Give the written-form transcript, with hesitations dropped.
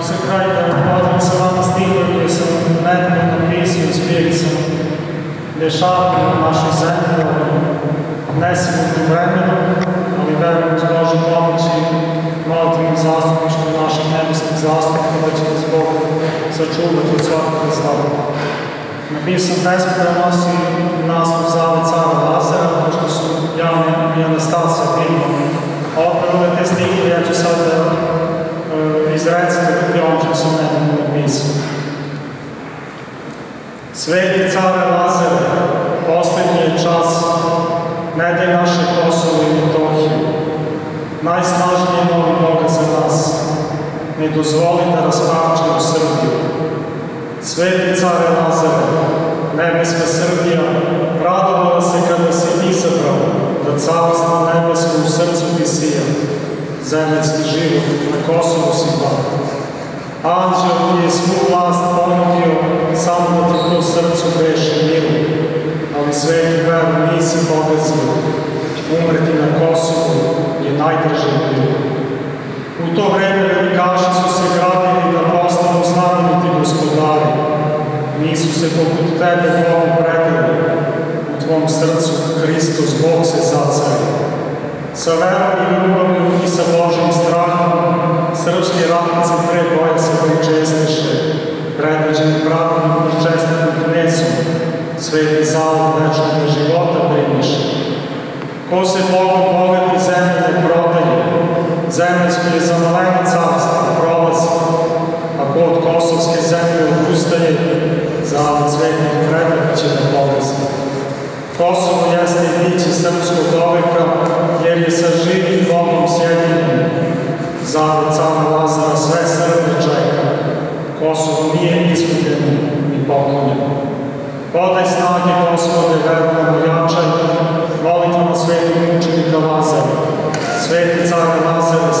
za kraj da podelim sa vama stihove koje sam nedavno napisao i zbijeli sam dešavanje u našoj zemlji, nesigurnom vremenu, ali verujem uz Božju pomoć i molitvenim zastupništvom naših nebeskih zastupnika da će nas Bog sačuvati od svakog zla. Napisao pesmu koja nosi naslov Zavet cara Lazara, pošto su Jan i Anastasija bili opravile te stihove, ja ću sad da izrecitovati ono što sam nedavno napisao. Sveti care Lazare, poslednji je čas, ne daj naše Kosovo i Metohiju, najsnažnije moli Boga za nas, ne dozvoli da rasparčemo Srbiju. Sveti care Lazare, nebeska Srbija, radovala se kada si izabrao da carstvo nebesko u srcu ti sija, zemaljski život na Kosovu si bar. Anđel ti je svu vlast ponudio samo da ti to srcu beše miru, ali svetu veru nisi pogazio, umreti na Kosovu je najdraže bilo. U to vreme velikaši su se gradili da postanu znameniti gospodari, nisu se poput tebe Bogu predali, u tvom srcu Hristos Bog se zacari. Sa verom i ljubavlju i sa Božim strahom, srpski ratnici pre boja se pričestiše, predviđeni pravim i čestitim knezom, sveti zavod večnog života primiše. Ko se Bogom bogati zemlje ne prodaje, zemaljsko je za maleno carstvo prolazi, a ko od kosovske zemlje odustaje, zavod svetih predaka će da polazi. Kosovo jeste i biće srpskog doveka, jer je sa živim Bogom sjedinjen. Zavod cara Lazara sve Srbe čeka, Kosovo nije izgubljeno ni poklonjeno. Podaj snage, Gospode, verujemo jačaj, molitvama svetog mučenika Lazara, sveti care Lazare,